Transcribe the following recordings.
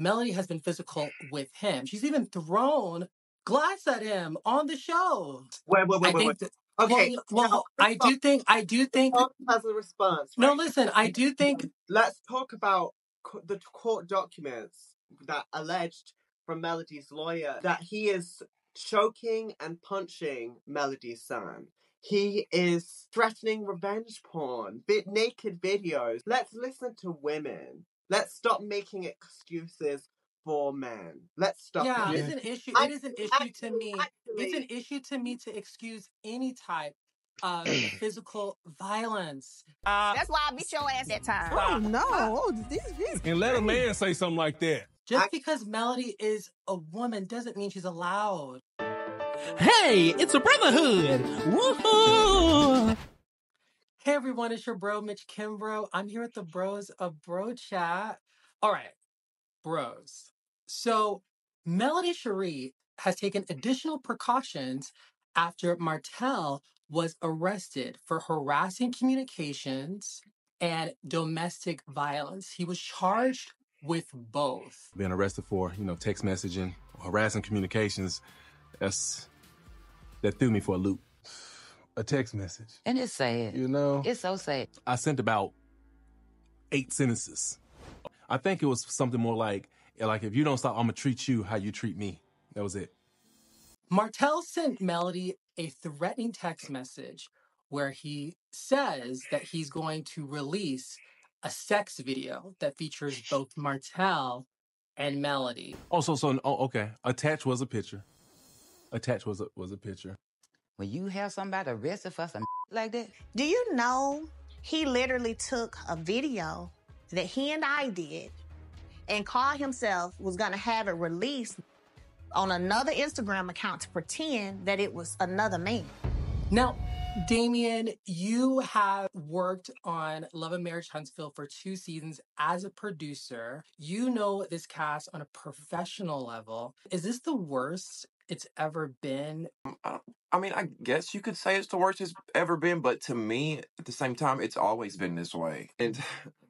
Melody has been physical with him. She's even thrown glass at him on the show. Wait. Okay. Well, I do think. Has a response. No, right? listen. I do think. Let's talk about the court documents that alleged from Melody's lawyer that he is choking and punching Melody's son. He is threatening revenge porn, naked videos. Let's listen to women. Let's stop making excuses for men. Let's stop. Yeah, it's an issue. It is an issue to me. It's an issue to me to excuse any type of physical violence. That's why I beat your ass that time. Oh no! And let a man say something like that. Just because Melody is a woman doesn't mean she's allowed. Hey, it's a brotherhood. Woohoo! Hey everyone, it's your bro Mitch Kimbro. I'm here with the bros of Bro Chat. All right, bros. So Melody Shari has taken additional precautions after Martell was arrested for harassing communications and domestic violence. He was charged with both. Being arrested for, text messaging, harassing communications, that threw me for a loop. A text message. And it's sad. It's so sad. I sent about 8 sentences. I think it was something more like if you don't stop, I'm gonna treat you how you treat me. That was it. Martell sent Melody a threatening text message where he says that he's going to release a sex video that features both Martell and Melody. Okay. Attached was a picture. Attached was a picture. When you have somebody arrested for some like that. Do you know he literally took a video that he and I did and called himself was going to have it released on another Instagram account to pretend that it was another man. Now, Damien, you have worked on Love and Marriage Huntsville for 2 seasons as a producer. You know this cast on a professional level. Is this the worst it's ever been? I guess you could say it's the worst it's ever been, but to me, at the same time, it's always been this way. And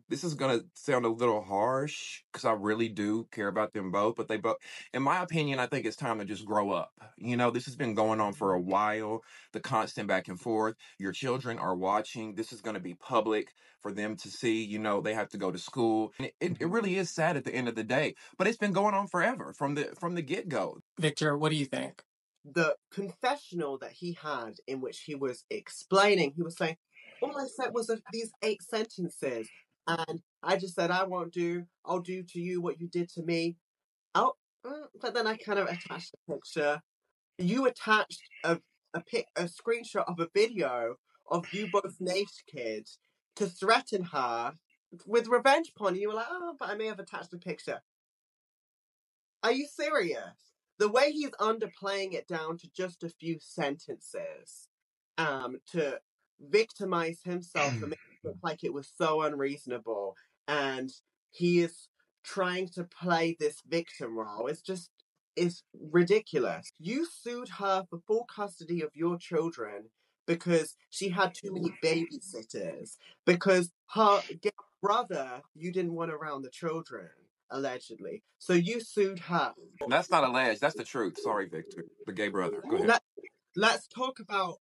this is going to sound a little harsh because I really do care about them both, but they both, in my opinion, I think it's time to just grow up. This has been going on for a while, the constant back and forth. Your children are watching. This is going to be public for them to see. They have to go to school. And it really is sad at the end of the day, but it's been going on forever from the get-go. Victor, what do you think? The confessional that he had in which he was explaining, he was saying, all I said was these 8 sentences. And I just said, I'll do to you what you did to me. But then I kind of attached a picture. You attached a screenshot of a video of you both naked to threaten her with revenge porn. And you were like, but I may have attached a picture. Are you serious? The way he's underplaying it down to just a few sentences, to victimize himself and make it look like it was so unreasonable, and he is trying to play this victim role. It's ridiculous. You sued her for full custody of your children because she had too many babysitters, because her gay brother, you didn't want around the children, allegedly. So you sued her. That's not alleged. That's the truth. Sorry, Victor. The gay brother. Go ahead. Let's talk about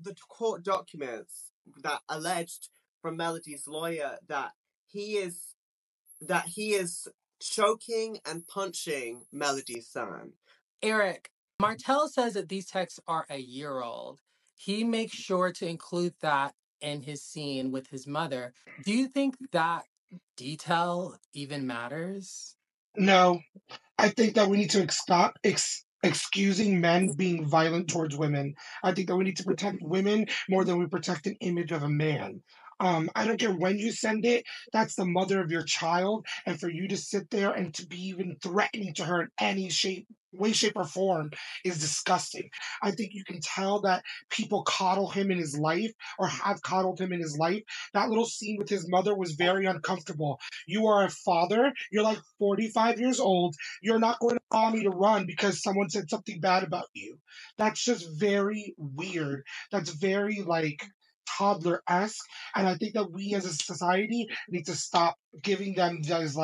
the court documents that alleged from Melody's lawyer that he is choking and punching Melody's son. Eric, Martell says that these texts are a year old. He makes sure to include that in his scene with his mother. Do you think that detail even matters? No. I think that we need to stop excusing men being violent towards women. I think that we need to protect women more than we protect an image of a man. I don't care when you send it, that's the mother of your child, and for you to sit there and to be even threatening to her in any way, shape, or form is disgusting. I think you can tell that people coddle him in his life or have coddled him in his life. That little scene with his mother was very uncomfortable. You are a father, you're like 45 years old, you're not going to call me to run because someone said something bad about you. That's just very weird. That's very toddler-esque, and I think that we as a society need to stop giving them those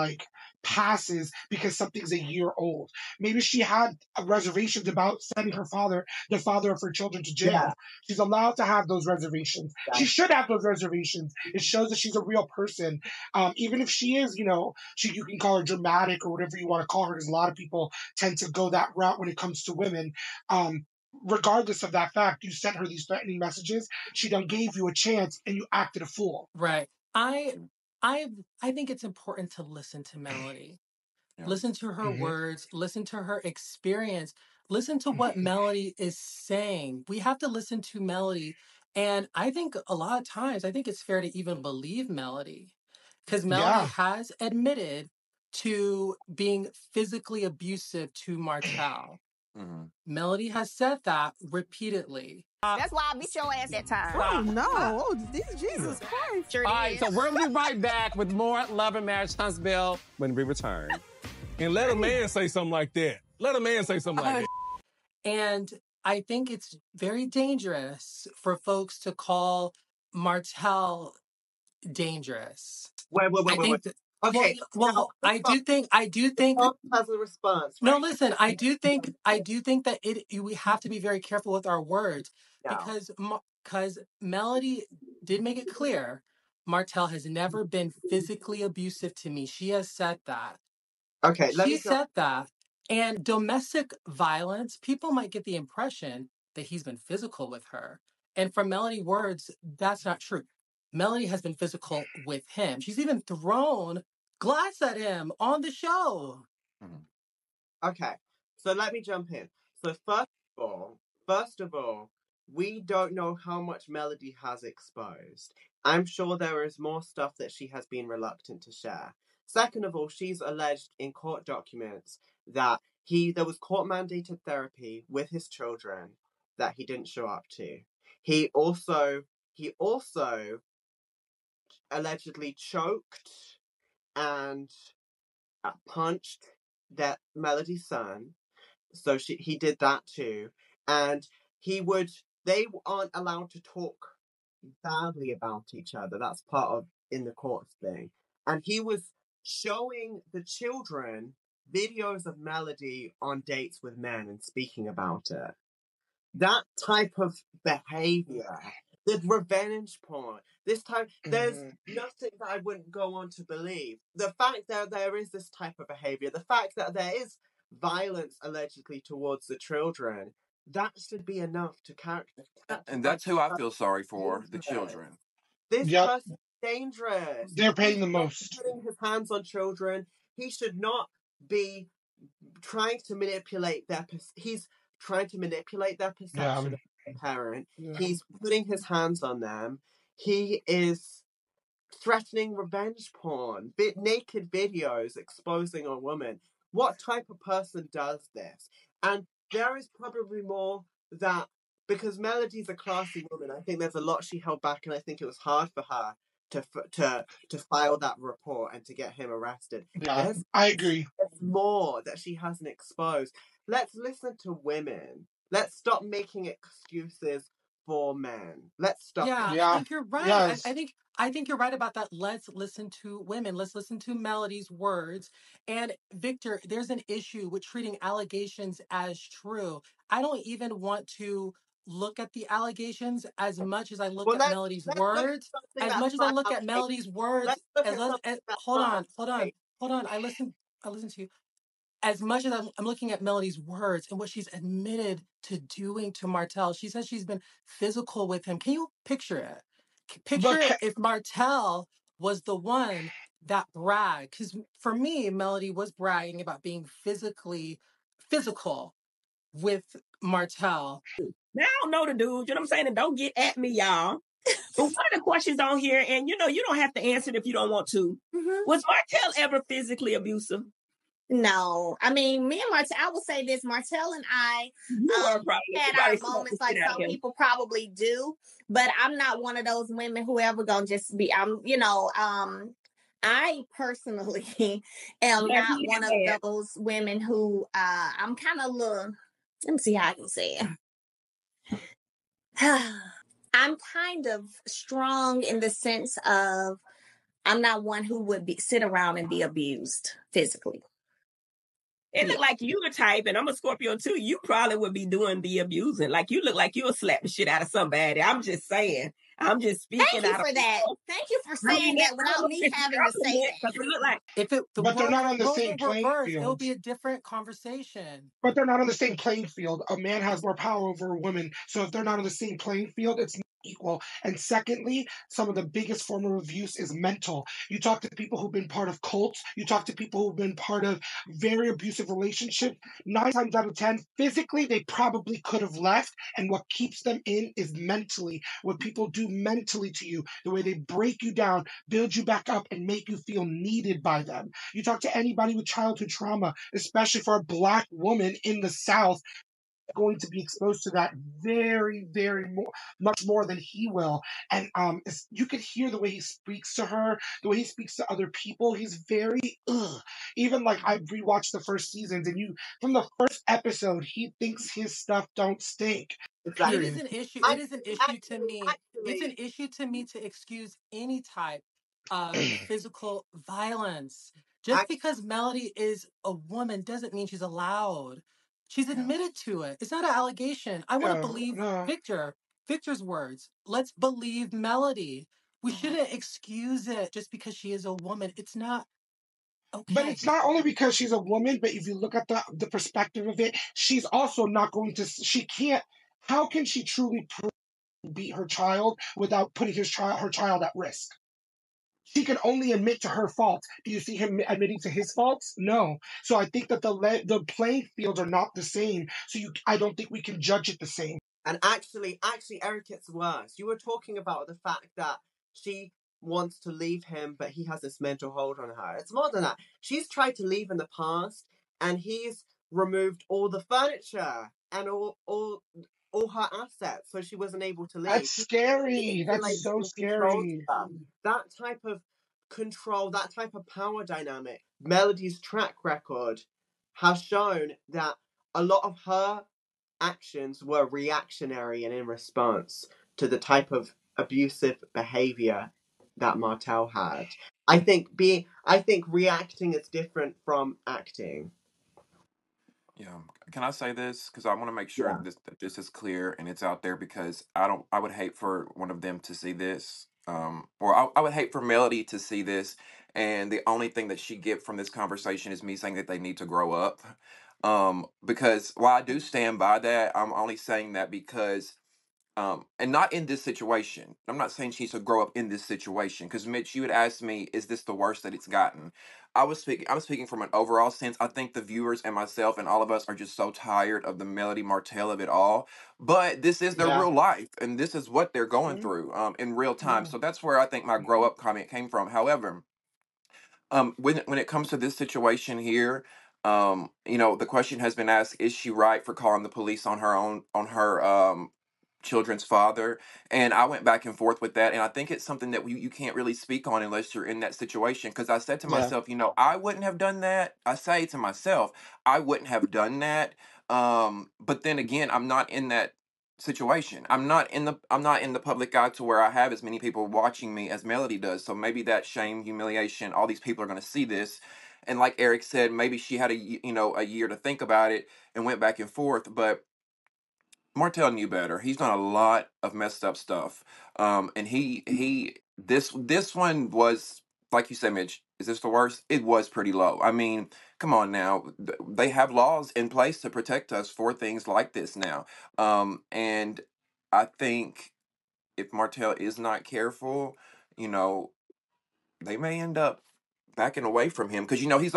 passes because something's a year old. Maybe she had reservations about sending the father of her children, to jail. Yeah. She's allowed to have those reservations. Yeah. She should have those reservations. It shows that she's a real person. Even if she is, you can call her dramatic or whatever you want to call her, because a lot of people tend to go that route when it comes to women. Regardless of that fact, you sent her these threatening messages. She done gave you a chance, and you acted a fool. Right. I think it's important to listen to Melody. Yeah. Listen to her Mhm. words, listen to her experience, listen to what Melody is saying. We have to listen to Melody. And I think a lot of times, I think it's fair to even believe Melody, because Melody Yeah. has admitted to being physically abusive to Martell. Mhm. Melody has said that repeatedly. That's why I beat your ass that time. Oh no! Oh, Jesus Christ! Sure All right, did. so we're gonna be right back with more Love and Marriage Huntsville when we return. And let a man say something like that. Let a man say something like that. And I think it's very dangerous for folks to call Martell dangerous. Wait. I think that, Okay. well, I do think Tom has a response. no, Right? listen, I do think that we have to be very careful with our words, No. because Melody did make it clear Martell has never been physically abusive to me. She has said that. Okay. Let She me go. said that. And domestic violence, people might get the impression that he's been physical with her. And from Melody words, that's not true. Melody has been physical with him. She's even thrown glass at him on the show. Okay, so let me jump in. So first of all, we don't know how much Melody has exposed. I'm sure there is more stuff that she has been reluctant to share. Second of all, she's alleged in court documents that there was court mandated therapy with his children that he didn't show up to. He also allegedly choked and punched that Melody's son. So he did that too. And they aren't allowed to talk badly about each other. That's part of in the courts thing. And he was showing the children videos of Melody on dates with men and speaking about it. That type of behavior, the revenge porn, there's nothing that I wouldn't go on to believe. The fact that there is this type of behavior, the fact that there is violence allegedly towards the children, that should be enough to character. And that's who I feel sorry for, the children. This person's dangerous. They're paying the most. Putting his hands on children. He should not be trying to manipulate he's trying to manipulate their perception of a parent. Yeah. He's putting his hands on them. He is threatening revenge porn, naked videos exposing a woman. What type of person does this? And there is probably more that, because Melody's a classy woman, I think there's a lot she held back, and I think it was hard for her to file that report and to get him arrested. Yeah, I agree. There's more that she hasn't exposed. Let's listen to women. Let's stop making excuses for men. Let's stop. Yeah. I think you're right. Yes. I think you're right about that. Let's listen to women. Let's listen to Melody's words. And Victor, there's an issue with treating allegations as true. I don't even want to look at the allegations as much as I look at Melody's words. As much as I look at Melody's words, hold on. I listen to you. As much as I'm looking at Melody's words and what she's admitted to doing to Martell, she says she's been physical with him. Can you picture it? Picture it if Martell was the one that bragged. Because for me, Melody was bragging about being physical with Martell. Now I don't know the dude, you know what I'm saying? And don't get at me, y'all. But one of the questions on here, and you don't have to answer it if you don't want to. Mm-hmm. Was Martell ever physically abusive? No. I mean, me and Martell, I will say this, Martell and I had our moments like some people probably do, but I'm not one of those women who ever gonna just be, I personally am not one of those women who, I'm kind of let me see how I can say it. I'm kind of strong in the sense of I'm not one who would sit around and be abused physically. It look like you the type, and I'm a Scorpio too. You probably would be doing the abusing. Like you look like you'll slap the shit out of somebody. I'm just saying. I'm just speaking. Thank you out for of that. Thank you for saying that without me having to say that. It look like if it the But they're not on the roles same were playing reversed, it'll field. be a different conversation. But they're not on the same playing field. A man has more power over a woman. So if they're not on the same playing field, it's not equal. And secondly, some of the biggest form of abuse is mental. You talk to people who've been part of cults, you talk to people who've been part of very abusive relationships. 9 times out of 10, physically, they probably could have left. And what keeps them in is mentally. What people do mentally to you, the way they break you down, build you back up, and make you feel needed by them. You talk to anybody with childhood trauma, especially for a Black woman in the South, going to be exposed to that much more than he will. And you could hear the way he speaks to her, the way he speaks to other people. He's very even like I rewatched the first seasons, and from the first episode, he thinks his stuff don't stink. It is Period. an issue. It is an issue to me. It's an issue to me to excuse any type of physical violence. Just because Melody is a woman doesn't mean she's allowed. She's admitted to it. It's not an allegation. I want to believe Victor's words. Let's believe Melody. We shouldn't excuse it just because she is a woman. It's not okay. But it's not only because she's a woman, but if you look at the perspective of it, she's also not going to. She can't. How can she truly beat her child without putting her child at risk? She can only admit to her faults. Do you see him admitting to his faults? No. So I think that the playing fields are not the same. So I don't think we can judge it the same. And actually, Eric, it's worse. You were talking about the fact that she wants to leave him, but he has this mental hold on her. It's more than that. She's tried to leave in the past, and he's removed all the furniture and all her assets, so she wasn't able to leave. That's scary. That's so scary. That type of control, that type of power dynamic. Melody's track record has shown that a lot of her actions were reactionary and in response to the type of abusive behavior that Martell had. I think reacting is different from acting. Yeah. Can I say this? Because I want to make sure that this is clear and it's out there, because I would hate for one of them to see this. Or I would hate for Melody to see this, and the only thing that she get from this conversation is me saying that they need to grow up. Because while I do stand by that, I'm only saying that because and not in this situation. I'm not saying she needs to grow up in this situation. Because Mitch, you had asked me, is this the worst that it's gotten? I'm speaking from an overall sense. I think the viewers and myself and all of us are just so tired of the Melody Martell of it all. But this is their real life, and this is what they're going through in real time. So that's where I think my grow up comment came from. However, when it comes to this situation here, the question has been asked: is she right for calling the police on her children's father? And I went back and forth with that, and I think it's something that you can't really speak on unless you're in that situation. Because I said to myself, I wouldn't have done that. I say to myself, I wouldn't have done that. But then again, I'm not in that situation. I'm not in the public eye to where I have as many people watching me as Melody does. So maybe that shame, humiliation, all these people are going to see this. And like Eric said, maybe she had a year to think about it and went back and forth, but Martell knew better. He's done a lot of messed up stuff. And this one was, like you said, Mitch, is this the worst? It was pretty low. I mean, come on now. They have laws in place to protect us for things like this now. And I think if Martell is not careful, they may end up backing away from him, because he's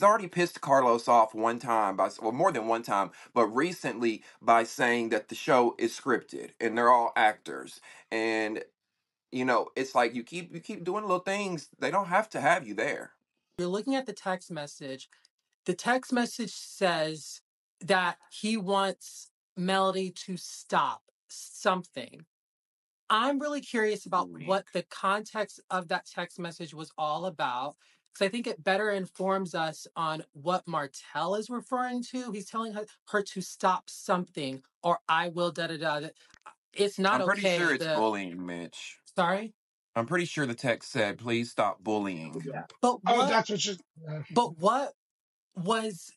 already pissed Carlos off one time more than one time, but recently by saying that the show is scripted and they're all actors. And it's like you keep doing little things. They don't have to have you there. You're looking at the text message. The text message says that he wants Melody to stop something. I'm really curious about what the context of that text message was all about, because I think it better informs us on what Martell is referring to. He's telling her to stop something, or I will da da da. It's not I'm pretty okay. sure it's bullying, Mitch. Sorry? I'm pretty sure the text said, "Please stop bullying." Yeah. But Oh, what? that's what she's. But what was?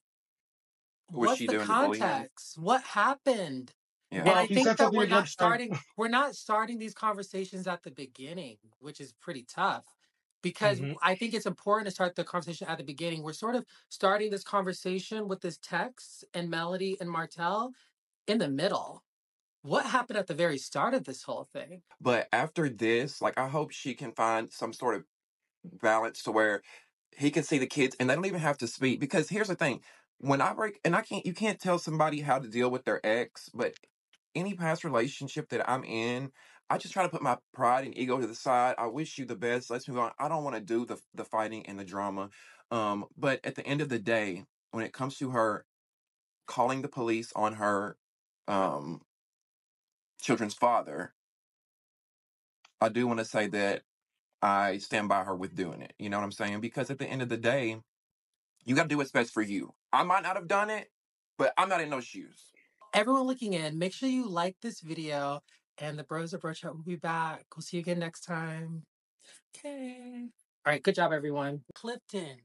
Was What's she the doing to bully him? context? What happened? Yeah. And Well, I he think said that something against her. we're not starting these conversations at the beginning, which is pretty tough. Because Hmm. I think it's important to start the conversation at the beginning. We're sort of starting this conversation with this text and Melody and Martell in the middle. What happened at the very start of this whole thing? But after this, like, I hope she can find some sort of balance to where he can see the kids and they don't even have to speak. Because here's the thing. When I break, and you can't tell somebody how to deal with their ex, but any past relationship that I'm in, I just try to put my pride and ego to the side. I wish you the best. Let's move on. I don't want to do the fighting and the drama. But at the end of the day, when it comes to her calling the police on her um, children's father, I do want to say that I stand by her with doing it. You know what I'm saying? Because at the end of the day, you got to do what's best for you. I might not have done it, but I'm not in those shoes. Everyone looking in, make sure you like this video, and the Bros of Bro Chat will be back. We'll see you again next time. Okay. All right, good job, everyone. Clifton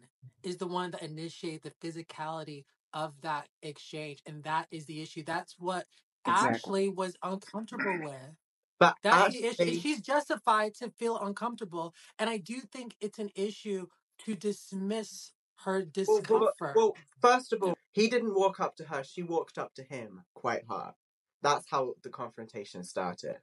is the one that initiated the physicality of that exchange, and that is the issue. That's what Exactly. Ashley was uncomfortable with. But That's the issue. And actually, she's justified to feel uncomfortable. And I do think it's an issue to dismiss her discomfort. well, first of all, he didn't walk up to her. She walked up to him quite hard. That's how the confrontation started.